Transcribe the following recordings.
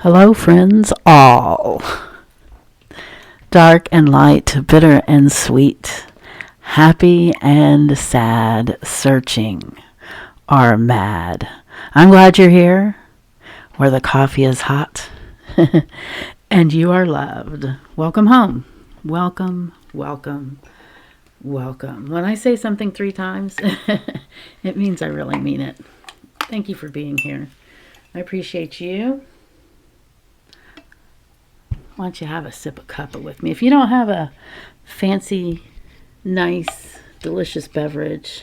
Hello, friends all. Dark and light, bitter and sweet, happy and sad, searching or mad. I'm glad you're here, where the coffee is hot and you are loved. Welcome home. Welcome, welcome, welcome. When I say something 3 times, it means I really mean it. Thank you for being here. I appreciate you. Why don't you have a sip of cuppa with me? If you don't have a fancy, nice, delicious beverage,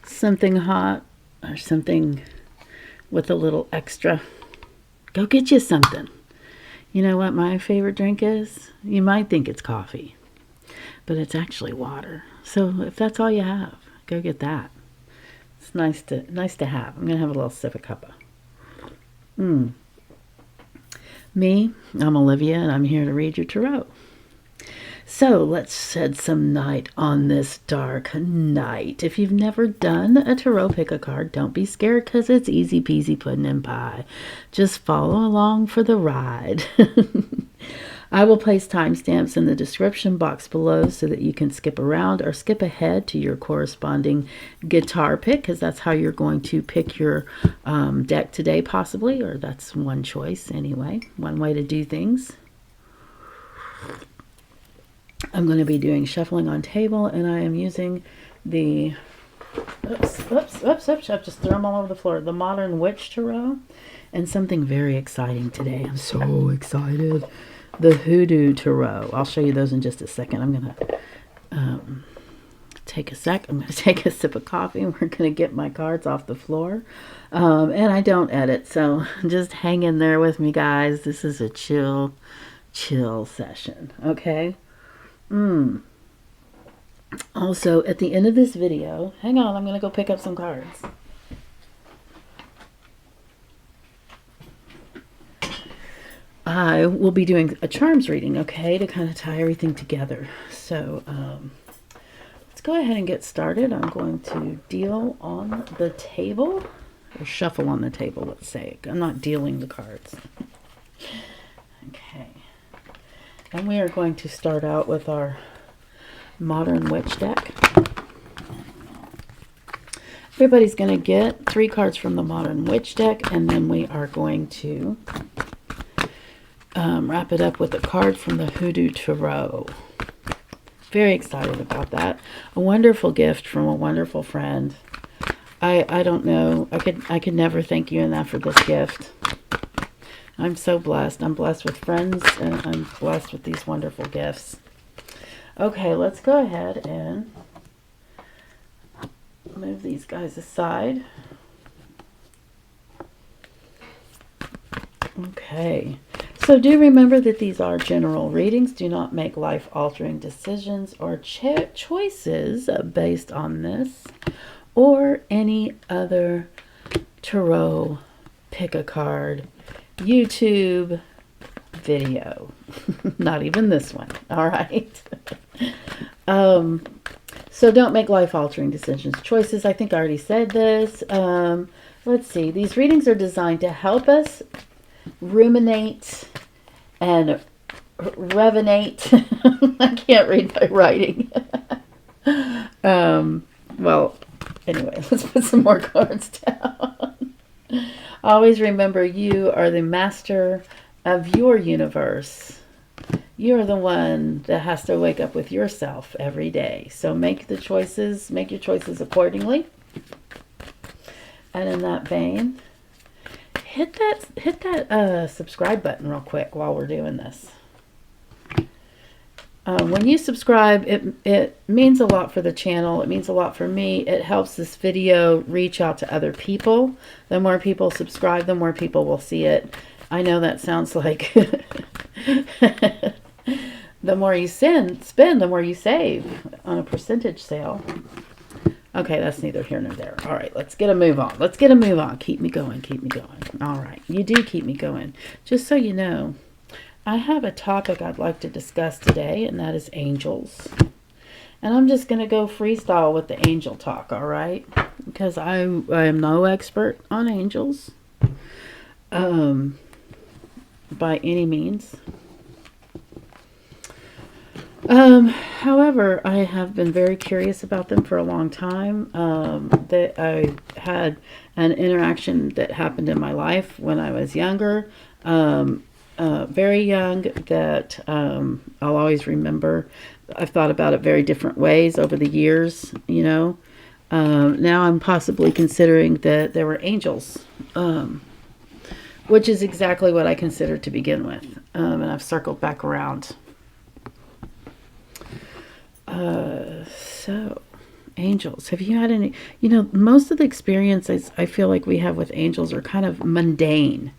something hot or something with a little extra, go get you something. You know what my favorite drink is? You might think it's coffee, but it's actually water. So if that's all you have, go get that. It's nice to have. I'm going to have a little sip of cuppa. Me, I'm Olivia, and I'm here to read your tarot. So let's shed some light on this dark night. If you've never done a tarot pick a card, don't be scared because it's easy peasy pudding and pie. Just follow along for the ride. I will place timestamps in the description box below so that you can skip around or skip ahead to your corresponding guitar pick, because that's how you're going to pick your deck today, possibly, or that's one choice anyway, one way to do things. I'm going to be doing shuffling on table, and I am using the, oops, I've just thrown them all over the floor, the Modern Witch Tarot, and something very exciting today. I'm so excited. The Hoodoo Tarot. I'll show you those in just a second. I'm going to take a sec. I'm going to take a sip of coffee, and we're going to get my cards off the floor. And I don't edit, so just hang in there with me, guys. This is a chill session, okay? Also, at the end of this video, hang on, I'm going to go pick up some cards. I will be doing a charms reading, okay, to kind of tie everything together. So let's go ahead and get started. I'm going to deal on the table, or shuffle on the table, let's say. I'm not dealing the cards. Okay. And we are going to start out with our Modern Witch deck. Everybody's going to get 3 cards from the Modern Witch deck, and then we are going to wrap it up with a card from the Hoodoo Tarot. Very excited about that. A wonderful gift from a wonderful friend. I don't know. I could never thank you enough for this gift. I'm so blessed. I'm blessed with friends, and I'm blessed with these wonderful gifts. Okay, let's go ahead and move these guys aside. Okay. So do remember that these are general readings. Do not make life-altering decisions or choices based on this or any other tarot pick-a-card YouTube video. Not even this one. All right. So don't make life-altering decisions. Choices, I think I already said this. Let's see. These readings are designed to help us ruminate and revenate. I can't read my writing. Well, anyway, let's put some more cards down. Always remember, you are the master of your universe. You're the one that has to wake up with yourself every day. So make your choices accordingly. And in that vein, hit that subscribe button real quick while we're doing this. When you subscribe, it means a lot for the channel. It means a lot for me. It helps this video reach out to other people. The more people subscribe, the more people will see it. I know that sounds like the more you spend, the more you save on a percentage sale. Okay, that's neither here nor there. All right, let's get a move on. Keep me going. All right, you do keep me going. Just so you know, I have a topic I'd like to discuss today, and that is angels. And I'm just going to go freestyle with the angel talk, all right? Because I am no expert on angels by any means. However, I have been very curious about them for a long time. That I had an interaction that happened in my life when I was younger, very young, that I'll always remember. I've thought about it very different ways over the years, you know. Now I'm possibly considering that there were angels, which is exactly what I considered to begin with. And I've circled back around. So, angels. Have you had any, you know, most of the experiences I feel like we have with angels are kind of mundane,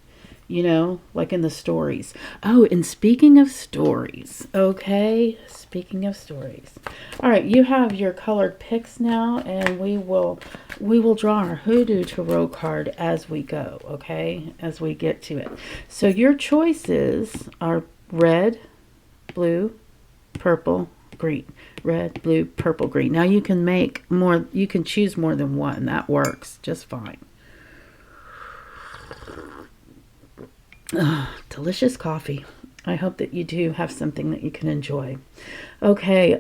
you know, like in the stories. Oh, and speaking of stories, okay, speaking of stories. All right, you have your colored picks now, and we will draw our Hoodoo Tarot card as we go, okay, as we get to it. So your choices are red, blue, purple, green. Red, blue, purple, green. Now you can make more, you can choose more than one. That works just fine. Delicious coffee. I hope that you do have something that you can enjoy. Okay,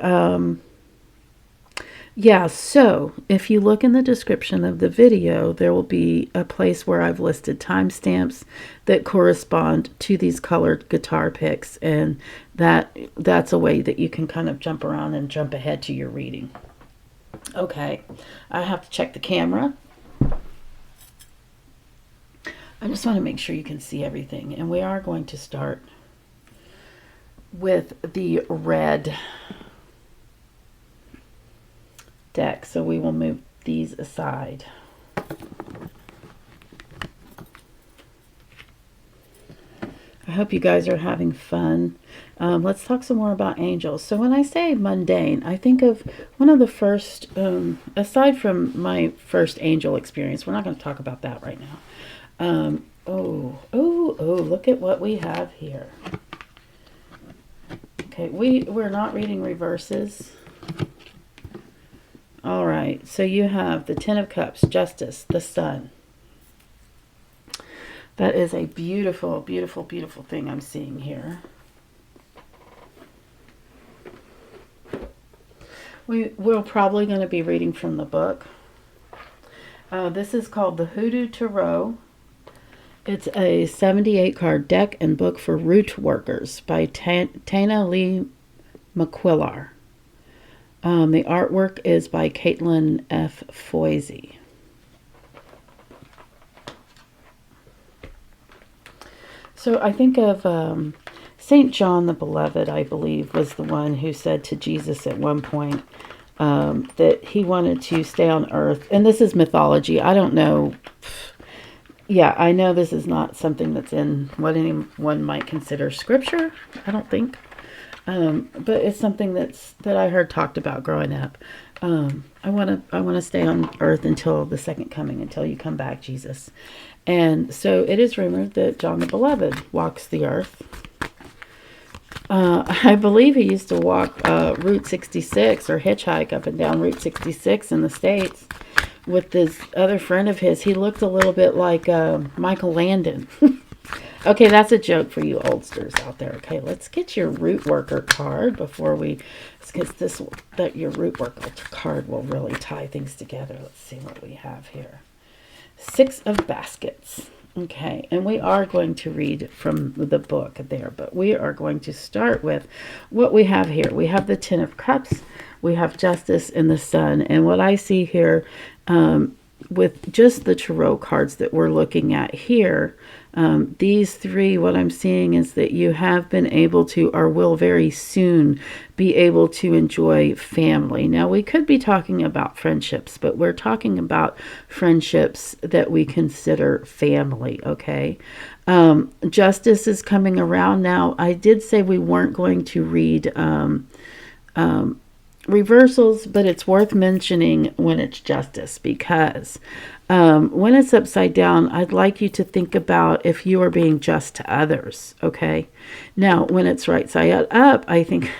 yeah, so if you look in the description of the video, there will be a place where I've listed timestamps that correspond to these colored guitar picks, and that's a way that you can kind of jump around and jump ahead to your reading. Okay, I have to check the camera. I just want to make sure you can see everything, and we are going to start with the red deck, so we will move these aside. I hope you guys are having fun. Let's talk some more about angels. So when I say mundane, I think of one of the first, aside from my first angel experience, we're not going to talk about that right now. Oh, look at what we have here. Okay, we're not reading reverses. All right, so you have the Ten of Cups, Justice, the Sun. That is a beautiful, beautiful, beautiful thing I'm seeing here. We're probably going to be reading from the book. This is called the Hoodoo Tarot. It's a 78 card deck and book for root workers by Tana Lee McQuillar. The artwork is by Caitlin F. Foisey. So I think of St. John the Beloved, I believe, was the one who said to Jesus at one point that he wanted to stay on earth. And this is mythology. I don't know. Yeah, I know this is not something that's in what anyone might consider scripture, I don't think. But it's something that I heard talked about growing up. I want to stay on earth until the second coming, until you come back, Jesus. And so it is rumored that John the Beloved walks the earth. I believe he used to walk Route 66 or hitchhike up and down Route 66 in the States with this other friend of his. He looked a little bit like Michael Landon. Okay, that's a joke for you oldsters out there. Okay, let's get your root worker card before we, because your root worker card will really tie things together. Let's see what we have here. 6 of Baskets. Okay, and we are going to read from the book there, but we are going to start with what we have here. We have the Ten of Cups, we have Justice and the Sun, and what I see here with just the tarot cards that we're looking at here, these three, what I'm seeing is that you have been able to, or will very soon be able to enjoy family. Now, we could be talking about friendships, but we're talking about friendships that we consider family, okay? Justice is coming around. Now, I did say we weren't going to read reversals, but it's worth mentioning when it's justice, because when it's upside down, I'd like you to think about if you are being just to others, okay? Now, when it's right side up, I think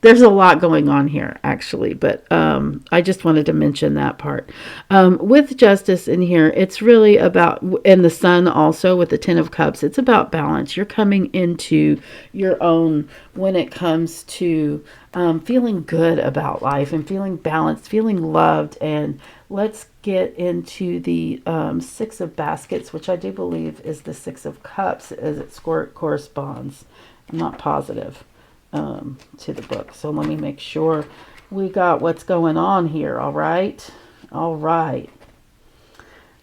There's a lot going on here, actually, but I just wanted to mention that part. With Justice in here, it's really about, and the Sun also with the Ten of Cups, it's about balance. You're coming into your own when it comes to feeling good about life and feeling balanced, feeling loved. And let's get into the Six of Baskets, which I do believe is the Six of Cups as it corresponds. I'm not positive. To the book. So let me make sure we got what's going on here. All right. All right.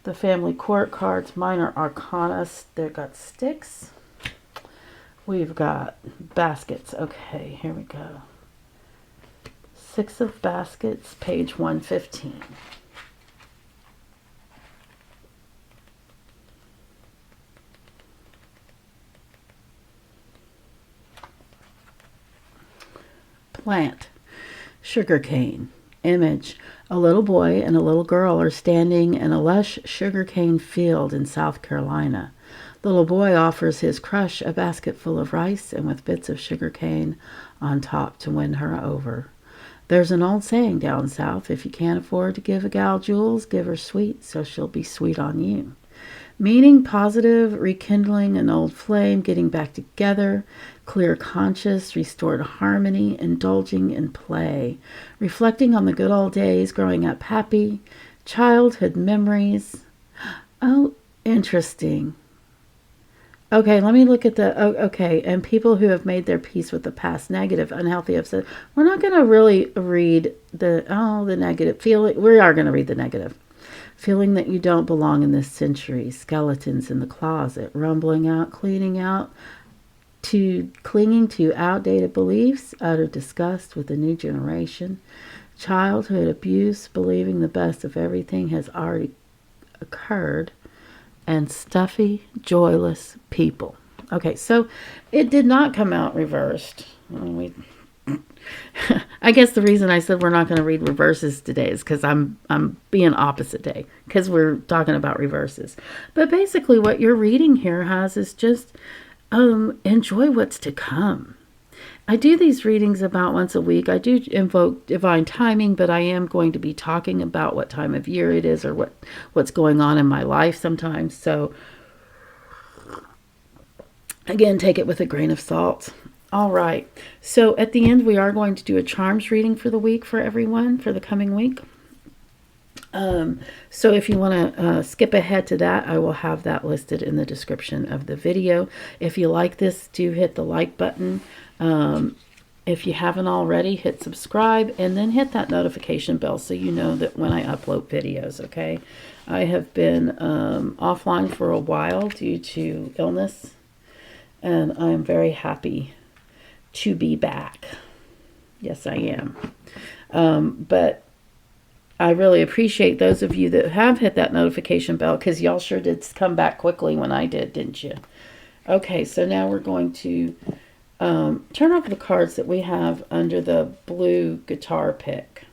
The family court cards, minor arcana. They've got sticks. We've got baskets. Okay, here we go. Six of Baskets, page 115. Plant, sugarcane. Image, a little boy and a little girl are standing in a lush sugarcane field in South Carolina. The little boy offers his crush a basket full of rice and with bits of sugarcane on top to win her over. There's an old saying down south, if you can't afford to give a gal jewels, give her sweet, so she'll be sweet on you. Meaning positive, rekindling an old flame, getting back together, clear conscious, restored harmony, indulging in play, reflecting on the good old days, growing up happy, childhood memories. Oh, interesting. Okay, let me look at the, okay, and people who have made their peace with the past, negative, unhealthy, upset. We're not going to really read the negative feeling. We are going to read the negative. Feeling that you don't belong in this century, skeletons in the closet, rumbling out, cleaning out, to clinging to outdated beliefs out of disgust with the new generation, childhood abuse, believing the best of everything has already occurred, and stuffy, joyless people. Okay, so it did not come out reversed. I guess the reason I said we're not going to read reverses today is because I'm being opposite day because we're talking about reverses. But basically what your reading here has is just enjoy what's to come. I do these readings about once a week. I do invoke divine timing, but I am going to be talking about what time of year it is or what's going on in my life sometimes. So again, take it with a grain of salt. All right. So at the end, we are going to do a charms reading for the week for everyone for the coming week. So if you want to skip ahead to that, I will have that listed in the description of the video. If you like this, do hit the like button. If you haven't already, hit subscribe and then hit that notification bell so you know that when I upload videos, okay? I have been offline for a while due to illness, and I'm very happy to be back. Yes, I am. But I really appreciate those of you that have hit that notification bell because y'all sure did come back quickly when I did, didn't you? Okay, so now we're going to turn over the cards that we have under the blue guitar pick.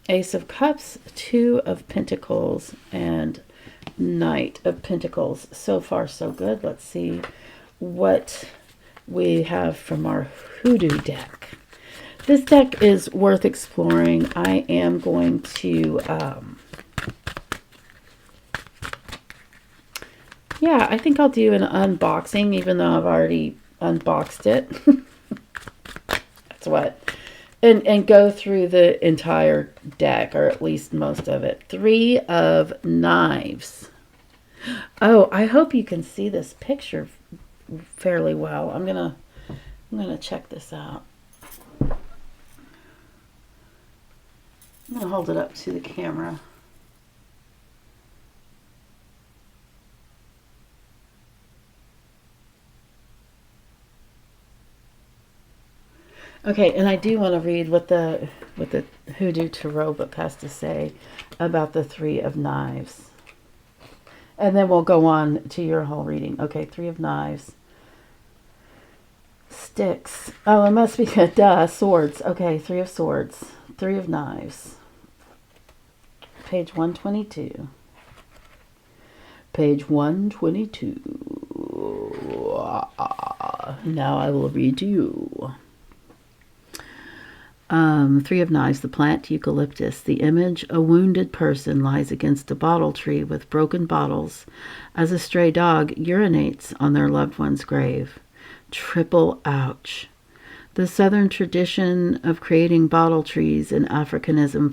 Ace of Cups, Two of Pentacles, and Knight of Pentacles. So far, so good. Let's see what we have from our hoodoo deck. This deck is worth exploring. I am going to, yeah, I think I'll do an unboxing, even though I've already unboxed it. That's what. And go through the entire deck, or at least most of it. Three of Knives. Oh, I hope you can see this picture fairly well. I'm gonna check this out. I'm gonna hold it up to the camera. Okay, and I do want to read what the Hoodoo Tarot book has to say about the Three of Knives. And then we'll go on to your whole reading. Okay, Three of Knives. Sticks. Oh, it must be, duh, Swords. Okay, Three of Swords. Three of Knives. Page 122. Page 122. Now I will read you. Three of Knives, the plant eucalyptus. The image, a wounded person lies against a bottle tree with broken bottles as a stray dog urinates on their loved one's grave. Triple ouch. The southern tradition of creating bottle trees is an Africanism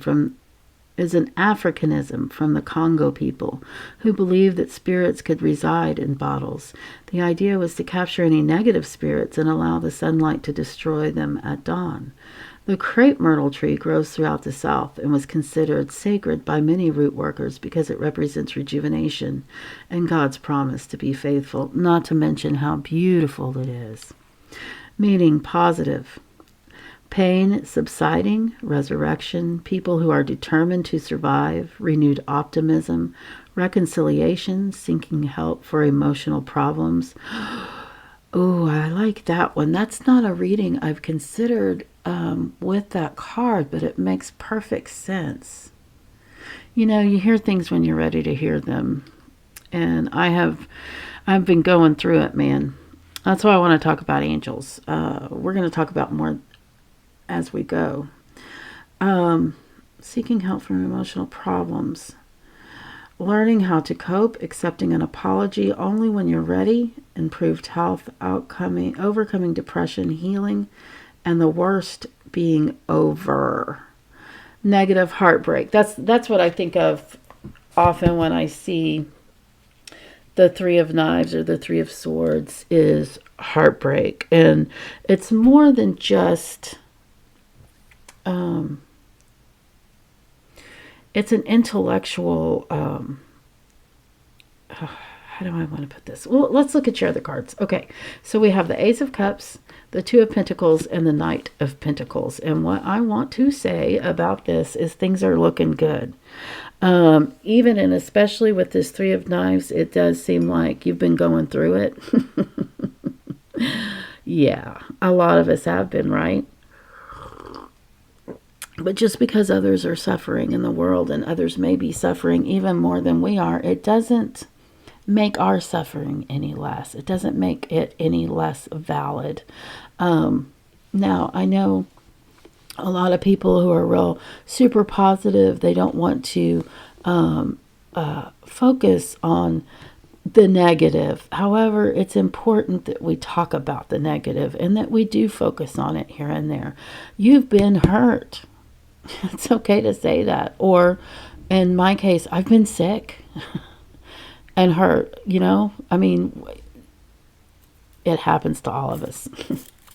from the Congo people who believed that spirits could reside in bottles. The idea was to capture any negative spirits and allow the sunlight to destroy them at dawn. The crepe myrtle tree grows throughout the South and was considered sacred by many root workers because it represents rejuvenation and God's promise to be faithful, not to mention how beautiful it is. Meaning positive. Pain subsiding, resurrection, people who are determined to survive, renewed optimism, reconciliation, seeking help for emotional problems. Oh, I like that one. That's not a reading I've considered with that card, but it makes perfect sense. You know, you hear things when you're ready to hear them. And I've been going through it, man. That's why I want to talk about angels. We're going to talk about more as we go. Seeking help from emotional problems. Learning how to cope, accepting an apology only when you're ready, improved health, overcoming depression, healing, and the worst being over. Negative heartbreak. That's what I think of often when I see the Three of Knives or the Three of Swords is heartbreak. And it's more than just it's an intellectual how do I want to put this? Well, let's look at your other cards. Okay, so we have the Ace of Cups, the Two of Pentacles, and the Knight of Pentacles. And what I want to say about this is things are looking good. Even and especially with this Three of Knives, it does seem like you've been going through it. Yeah, a lot of us have been, right? But just because others are suffering in the world and others may be suffering even more than we are, it doesn't make our suffering any less. It doesn't make it any less valid. Now, I know a lot of people who are real super positive, they don't want to focus on the negative. However, it's important that we talk about the negative and that we do focus on it here and there. You've been hurt. It's okay to say that. Or in my case, I've been sick and hurt, you know. I mean, it happens to all of us.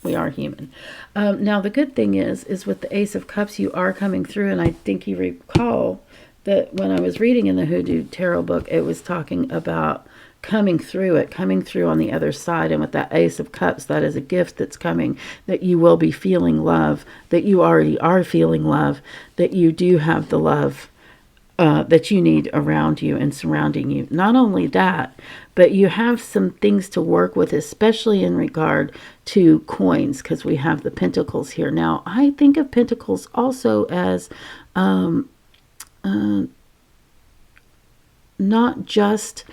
We are human. Now, the good thing is with the Ace of Cups, you are coming through. And I think you recall that when I was reading in the Hoodoo Tarot book, it was talking about coming through on the other side. And with that Ace of Cups, that is a gift that's coming, that you will be feeling love, that you already are feeling love, that you do have the love that you need around you and surrounding you. Not only that, but you have some things to work with, especially in regard to coins, because we have the Pentacles here. Now, I think of Pentacles also as not just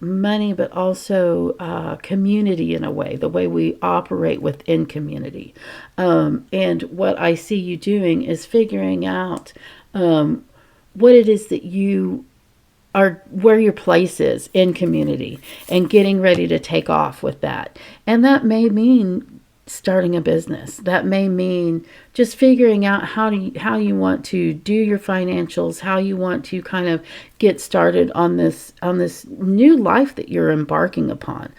money, but also community in a way, the way we operate within community. And what I see you doing is figuring out what it is that you are, where your place is in community, and getting ready to take off with that. And that may mean starting a business. That may mean just figuring out how you want to do your financials, how you want to kind of get started on this new life that you're embarking upon,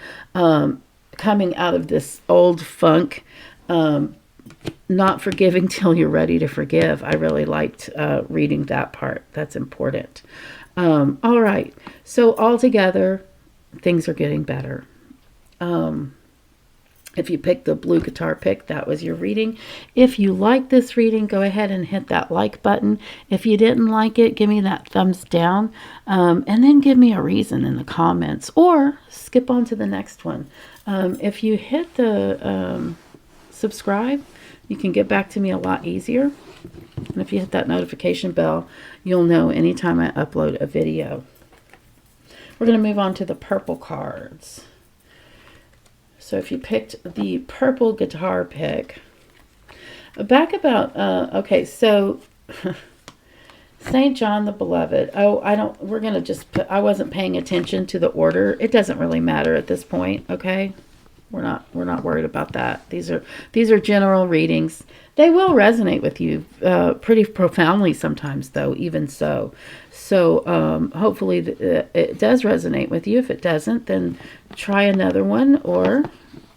coming out of this old funk, not forgiving till you're ready to forgive. I really liked reading that part. That's important. All right. So altogether, things are getting better. If you picked the blue guitar pick, that was your reading. If you like this reading, go ahead and hit that like button. If you didn't like it, give me that thumbs down. And then give me a reason in the comments, or skip on to the next one. If you hit the subscribe, you can get back to me a lot easier. And if you hit that notification bell, you'll know anytime I upload a video. We're going to move on to the purple cards. So if you picked the purple guitar pick, back about, okay, so St. John the Beloved. Oh, we're going to just put, I wasn't paying attention to the order. It doesn't really matter at this point, okay? We're not worried about that. These are general readings. They will resonate with you pretty profoundly sometimes, though, even so. So hopefully it does resonate with you. If it doesn't, then try another one, or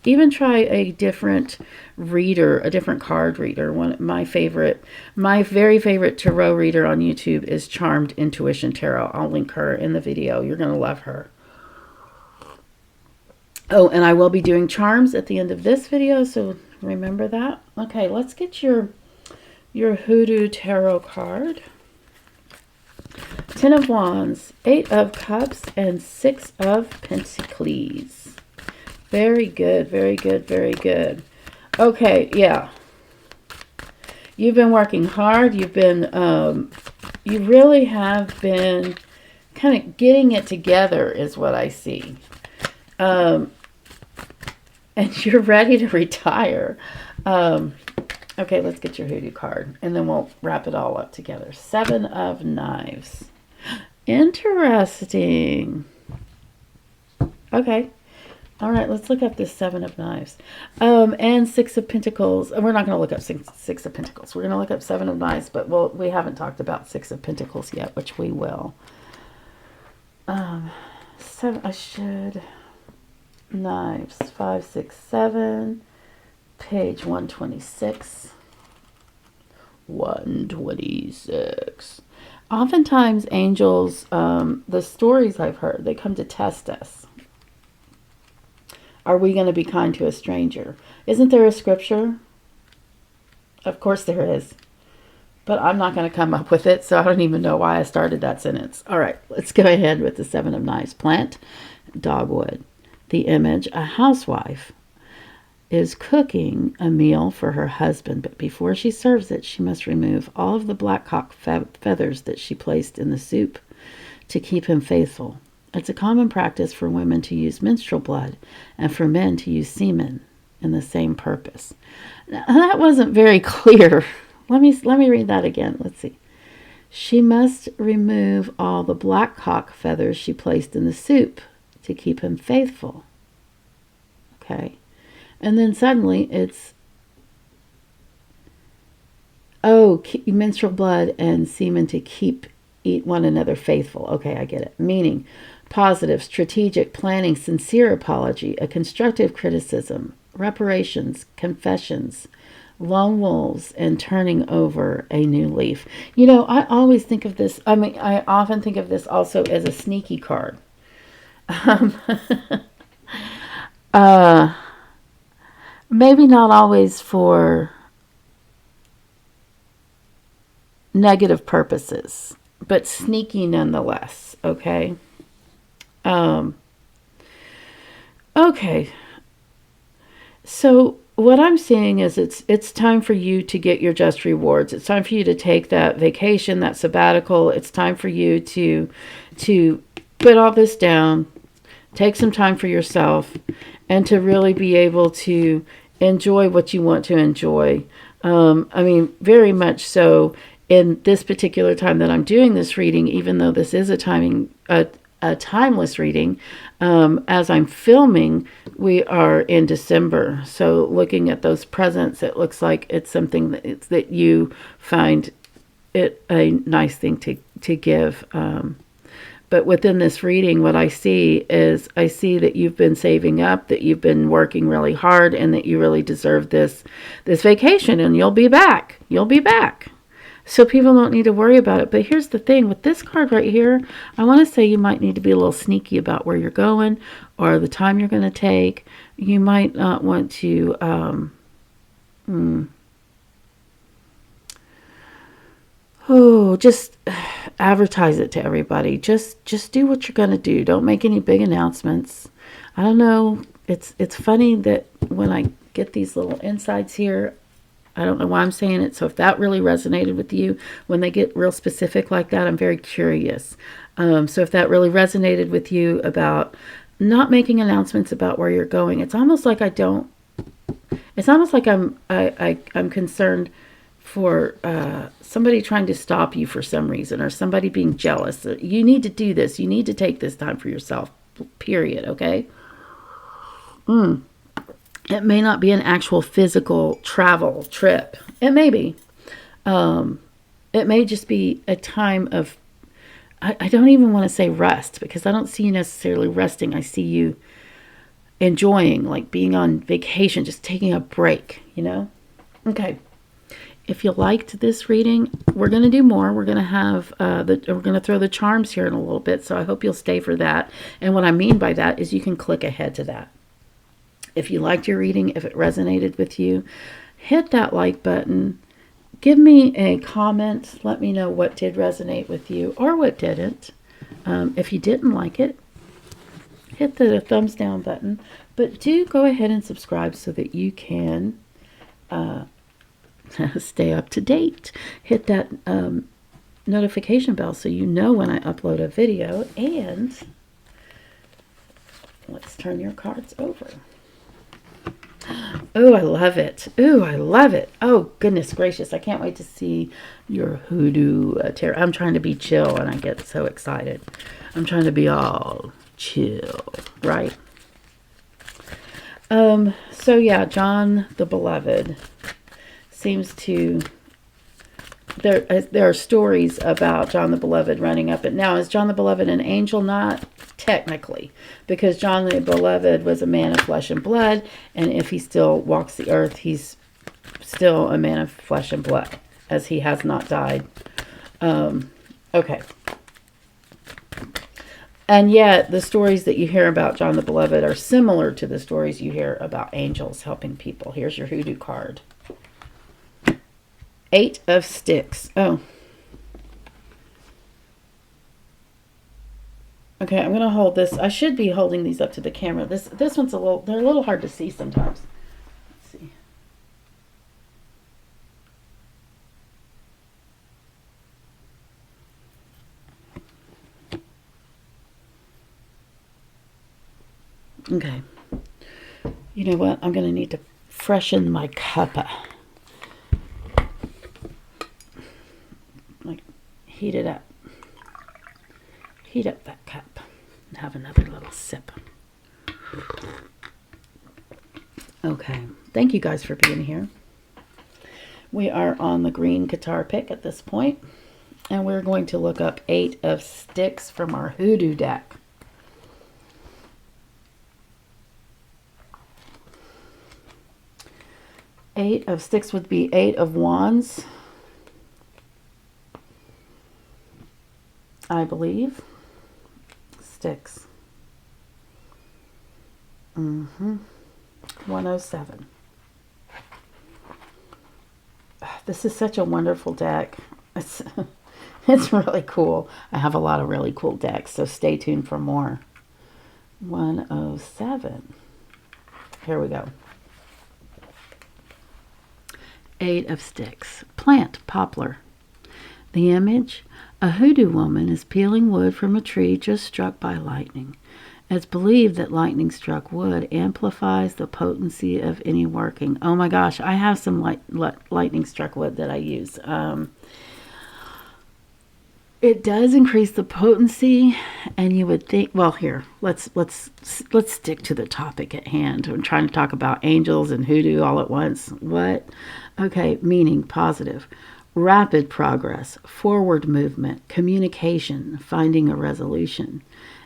even try a different reader, a different card reader. My very favorite tarot reader on YouTube is Charmed Intuition Tarot. I'll link her in the video. You're going to love her. Oh, and I will be doing charms at the end of this video, so remember that. Okay, let's get your Hoodoo Tarot card. 10 of Wands, 8 of Cups, and 6 of Pentacles. Very good, very good, very good. Okay, yeah. You've been working hard. You've been, you really have been kind of getting it together is what I see. And you're ready to retire. Okay, let's get your Hoodoo card, and then we'll wrap it all up together. 7 of Knives. Interesting. Okay. All right, let's look up this 7 of Knives. And 6 of Pentacles. We're not going to look up six of Pentacles. We're going to look up 7 of Knives, but we haven't talked about 6 of Pentacles yet, which we will. Knives. 5, 6, 7. Page 126. 126. Oftentimes, angels, the stories I've heard, they come to test us. Are we going to be kind to a stranger? Isn't there a scripture? Of course there is. But I'm not going to come up with it, so I don't even know why I started that sentence. All right, let's go ahead with the 7 of Knives. Plant, dogwood. The image, a housewife, is cooking a meal for her husband, but before she serves it, she must remove all of the blackcock feathers that she placed in the soup to keep him faithful. It's a common practice for women to use menstrual blood and for men to use semen in the same purpose. Now, that wasn't very clear. Let me read that again. Let's see. She must remove all the blackcock feathers she placed in the soup to keep him faithful. Okay. And then suddenly it's, menstrual blood and semen to eat one another faithful. Okay, I get it. Meaning, positive, strategic, planning, sincere apology, a constructive criticism, reparations, confessions, lone wolves, and turning over a new leaf. You know, I always think of this, I often think of this also as a sneaky card. Maybe not always for negative purposes, but sneaky nonetheless, okay? Okay. So what I'm seeing is it's time for you to get your just rewards. It's time for you to take that vacation, that sabbatical. It's time for you to put all this down, take some time for yourself, and to really be able to enjoy what you want to enjoy. I mean, very much so in this particular time that I'm doing this reading, even though this is a timeless reading, as I'm filming, we are in December. So looking at those presents, it looks like it's something that you find it a nice thing to give. But within this reading, what I see is I see that you've been saving up, that you've been working really hard, and that you really deserve this vacation, and you'll be back. You'll be back. So people don't need to worry about it. But here's the thing. With this card right here, I want to say you might need to be a little sneaky about where you're going or the time you're going to take. You might not want to just advertise it to everybody. Just do what you're going to do. Don't make any big announcements. I don't know. It's funny that when I get these little insights here, I don't know why I'm saying it. So if that really resonated with you, when they get real specific like that, I'm very curious. So if that really resonated with you about not making announcements about where you're going. It's almost like it's almost like I'm concerned for somebody trying to stop you for some reason, or somebody being jealous. You need to do this. You need to take this time for yourself, period, okay? It may not be an actual physical travel trip. It may be. It may just be a time of, I don't even want to say rest, because I don't see you necessarily resting. I see you enjoying, like being on vacation, just taking a break, you know? Okay. If you liked this reading, we're going to do more. We're going to have, we're going to throw the charms here in a little bit, so I hope you'll stay for that. And what I mean by that is you can click ahead to that. If you liked your reading, if it resonated with you, hit that like button. Give me a comment. Let me know what did resonate with you or what didn't. If you didn't like it, hit the thumbs down button. But do go ahead and subscribe so that you can stay up to date. Hit that notification bell so you know when I upload a video. And let's turn your cards over. Oh, I love it. Oh, I love it. Oh, goodness gracious. I can't wait to see your hoodoo tarot. I'm trying to be chill and I get so excited. I'm trying to be all chill, right? So yeah, John the Beloved seems to, there are stories about John the Beloved running up. And now, is John the Beloved an angel? Not technically, because John the Beloved was a man of flesh and blood, and if he still walks the earth, he's still a man of flesh and blood, as he has not died. Okay. And yet, the stories that you hear about John the Beloved are similar to the stories you hear about angels helping people. Here's your hoodoo card. 8 of Sticks. Oh. Okay, I'm going to hold this. I should be holding these up to the camera. This one's they're a little hard to see sometimes. Let's see. Okay. You know what? I'm going to need to freshen my cup. Like, heat it up. Heat up that cup and have another little sip. Okay. Thank you guys for being here. We are on the green guitar pick at this point, and we're going to look up 8 of Sticks from our hoodoo deck. Eight of Sticks would be 8 of Wands, I believe. Sticks. 107. This is such a wonderful deck. It's really cool. I have a lot of really cool decks, so stay tuned for more. 107. Here we go. 8 of Sticks. Plant, poplar. The image, a hoodoo woman is peeling wood from a tree just struck by lightning. It's believed that lightning-struck wood amplifies the potency of any working. Oh my gosh, I have some lightning-struck wood that I use. It does increase the potency, and you would think, well, here, let's stick to the topic at hand. I'm trying to talk about angels and hoodoo all at once. What? Okay, meaning positive. Rapid progress, forward movement, communication, finding a resolution,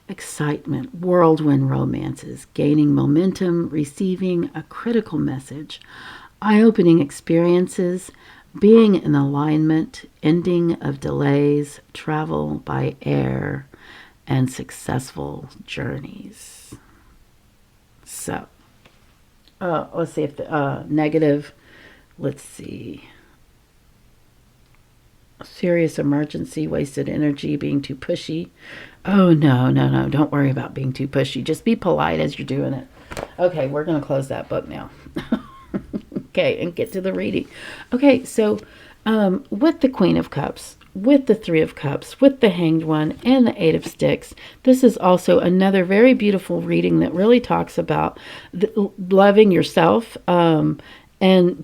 excitement, whirlwind romances, gaining momentum, receiving a critical message, eye-opening experiences, being in alignment, ending of delays, travel by air, and successful journeys. So, let's see if the negative, let's see. Serious emergency, wasted energy, being too pushy. Oh, no, don't worry about being too pushy. Just be polite as you're doing it. Okay, we're going to close that book now. Okay, and get to the reading. Okay, so with the Queen of Cups, with the Three of Cups, with the Hanged One, and the Eight of Sticks. This is also another very beautiful reading that really talks about loving yourself, and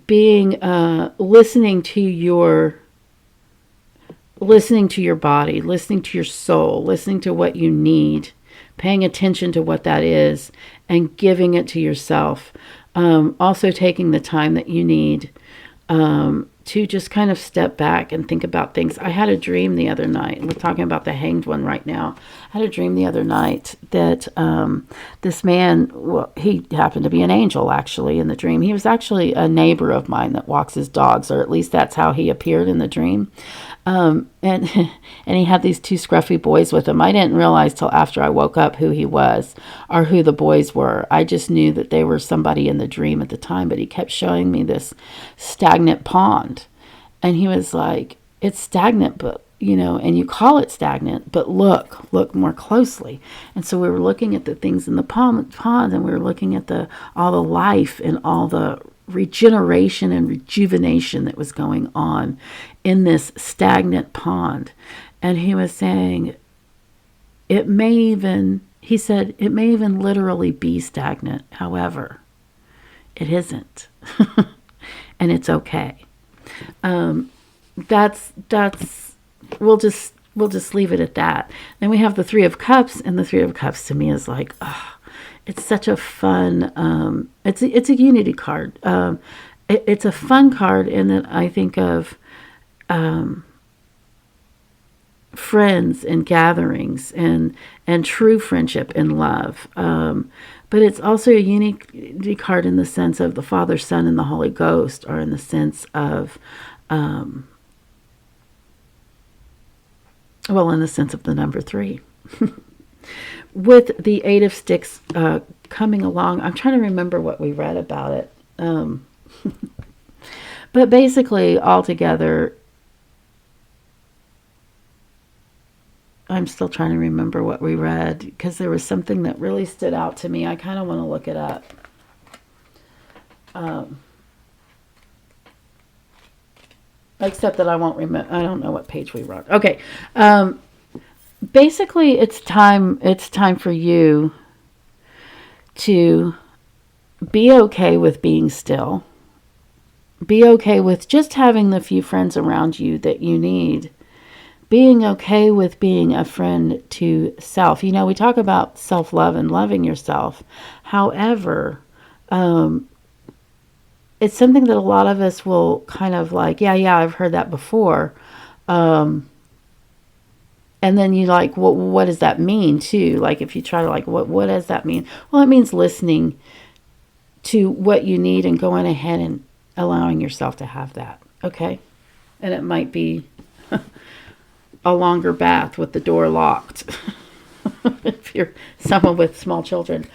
being, listening to your body, listening to your soul, listening to what you need, paying attention to what that is, and giving it to yourself. Also taking the time that you need to just kind of step back and think about things. I had a dream the other night. We're talking about the Hanged One right now. I had a dream the other night that this man, well, he happened to be an angel actually in the dream. He was actually a neighbor of mine that walks his dogs, or at least that's how he appeared in the dream. And he had these two scruffy boys with him. I didn't realize till after I woke up who he was or who the boys were. I just knew that they were somebody in the dream at the time, but he kept showing me this stagnant pond. And he was like, it's stagnant, but, you know, and you call it stagnant, but look more closely. And so we were looking at the things in the pond, and we were looking at all the life and all the regeneration and rejuvenation that was going on in this stagnant pond. And he was saying, he said, it may even literally be stagnant. However, it isn't. And it's okay. We'll just leave it at that. Then we have the Three of Cups, and the Three of Cups to me is like, it's such a fun, it's a unity card. It's a fun card in that I think of friends and gatherings and true friendship and love. But it's also a unity card in the sense of the Father, Son, and the Holy Ghost, or in the sense of, in the sense of the number 3. With the Eight of Sticks coming along, I'm trying to remember what we read about it. But basically, altogether, I'm still trying to remember what we read, because there was something that really stood out to me. I kind of want to look it up. Except that I won't remember. I don't know what page we wrote. Okay. Basically, it's time for you to be okay with being still. Be okay with just having the few friends around you that you need. Being okay with being a friend to self. You know, we talk about self-love and loving yourself. However, it's something that a lot of us will kind of like, yeah, I've heard that before. And then you like, what does that mean too? Like if you try to like, what does that mean? Well, it means listening to what you need and going ahead and allowing yourself to have that. Okay. And it might be a longer bath with the door locked if you're someone with small children,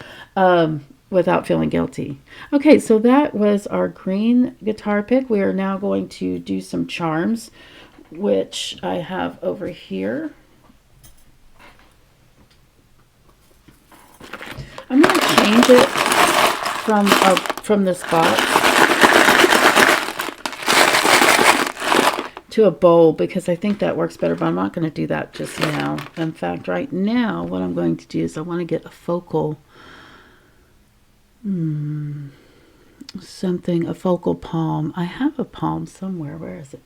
without feeling guilty. Okay, so that was our green guitar pick. We are now going to do some charms, which I have over here. I'm going to change it from this box to a bowl, because I think that works better, but I'm not going to do that just now. In fact, right now, what I'm going to do is I want to get a focal, a focal palm. I have a palm somewhere. Where is it?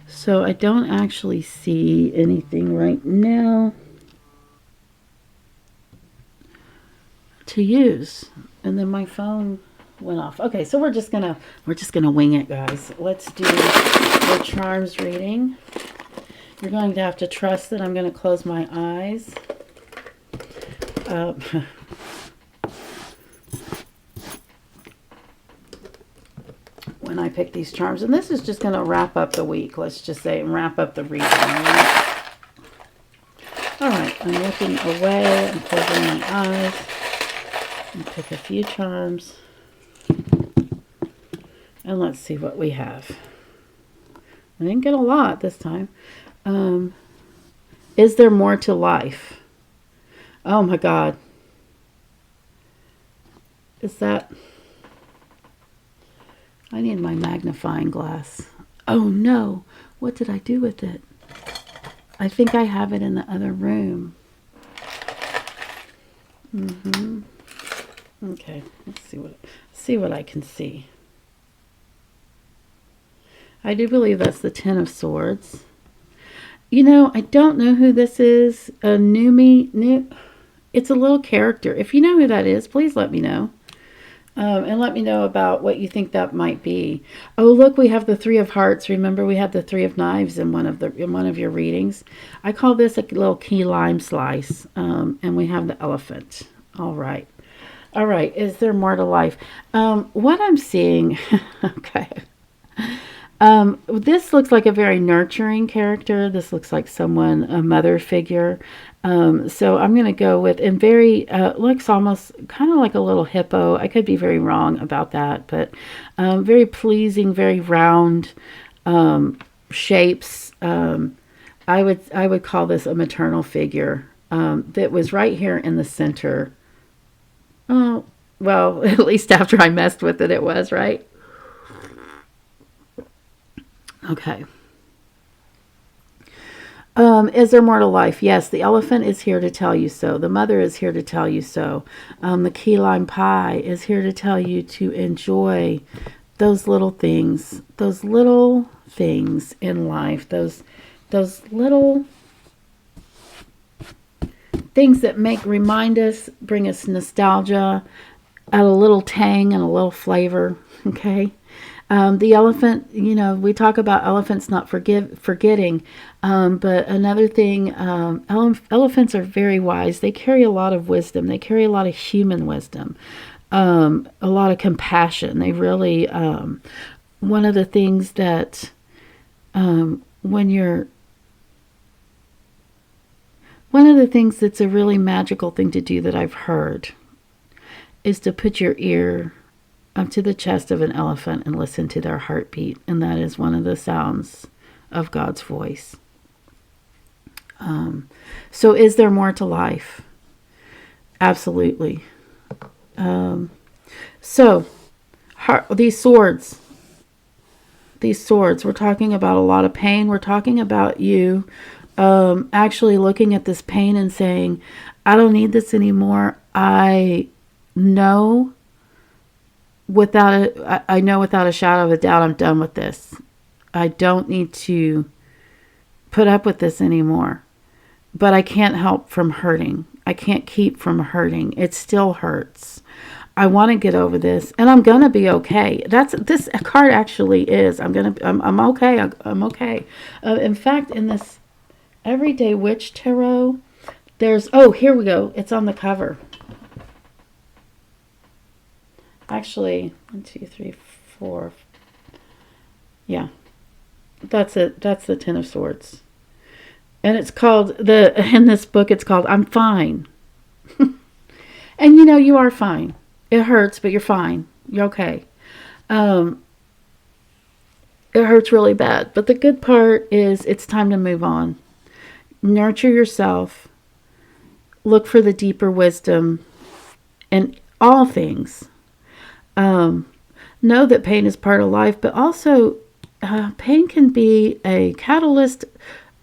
So I don't actually see anything right now to use, and then my phone went off. Okay, so we're just gonna wing it, guys. Let's do the charms reading. You're going to have to trust that I'm going to close my eyes. When I pick these charms, and this is just going to wrap up the week. Let's just say, and wrap up the reading. All right, I'm looking away. I'm closing my eyes. And pick a few charms, and let's see what we have. I didn't get a lot this time. Is there more to life? Oh my God. Is that... I need my magnifying glass. Oh no, what did I do with it? I think I have it in the other room. Okay, let's see what I can see. I do believe that's the Ten of Swords. You know, I don't know who this is. It's a little character. If you know who that is, please let me know. And let me know about what you think that might be. Oh, look, we have the Three of Hearts. Remember, we had the Three of Knives in one of your readings. I call this a little key lime slice. And we have the elephant. All right. All right. Is there more to life? What I'm seeing, okay. This looks like a very nurturing character. This looks like someone, a mother figure. So I'm going to go with, and very, looks almost kind of like a little hippo. I could be very wrong about that, but very pleasing, very round shapes. I would call this a maternal figure that was right here in the center. Oh, well, at least after I messed with it, it was, right? Okay. Is there more to life? Yes, the elephant is here to tell you so. The mother is here to tell you so. The key lime pie is here to tell you to enjoy those little things in life, those little things that remind us, bring us nostalgia, add a little tang and a little flavor. Okay. The elephant, you know, we talk about elephants not forgetting, but another thing, elephants are very wise. They carry a lot of wisdom. They carry a lot of human wisdom, a lot of compassion. They really, one of the things that one of the things that's a really magical thing to do that I've heard is to put your ear up to the chest of an elephant and listen to their heartbeat. And that is one of the sounds of God's voice. So is there more to life? Absolutely. So these swords, we're talking about a lot of pain. We're talking about you actually looking at this pain and saying, I don't need this anymore. I know without a shadow of a doubt, I'm done with this. I don't need to put up with this anymore. But I can't help from hurting. I can't keep from hurting. It still hurts. I want to get over this, and I'm gonna be okay. This card actually is. I'm okay. I'm okay. In fact, in this Everyday Witch Tarot, here we go. It's on the cover. Actually, 1, 2, 3, 4. Yeah, that's it. That's the Ten of Swords, and it's called in this book. It's called I'm Fine, and you know you are fine. It hurts, but you're fine. You're okay. It hurts really bad, but the good part is it's time to move on. Nurture yourself. Look for the deeper wisdom in all things. Know that pain is part of life, but also pain can be a catalyst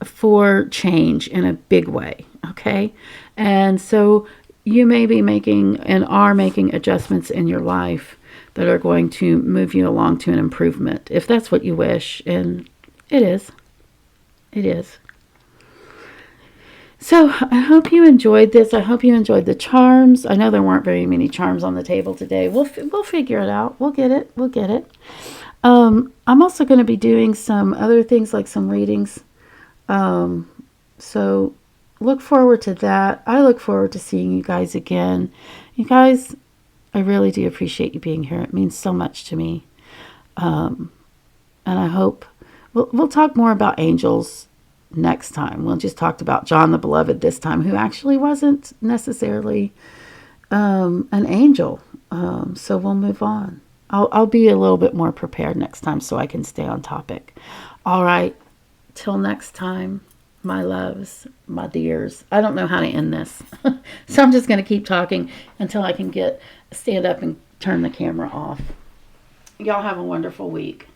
for change in a big way, okay? And so you may be making and are making adjustments in your life that are going to move you along to an improvement, if that's what you wish, and it is. It is. So I hope you enjoyed this. I hope you enjoyed the charms. I know there weren't very many charms on the table today. We'll figure it out. We'll get it. We'll get it. I'm also going to be doing some other things like some readings. So look forward to that. I look forward to seeing you guys again. You guys, I really do appreciate you being here. It means so much to me. And I hope we'll talk more about angels next time. We'll just talk about John the Beloved this time, who actually wasn't necessarily an angel. So we'll move on. I'll be a little bit more prepared next time so I can stay on topic. All right. Till next time, my loves, my dears. I don't know how to end this. So I'm just going to keep talking until I can stand up and turn the camera off. Y'all have a wonderful week.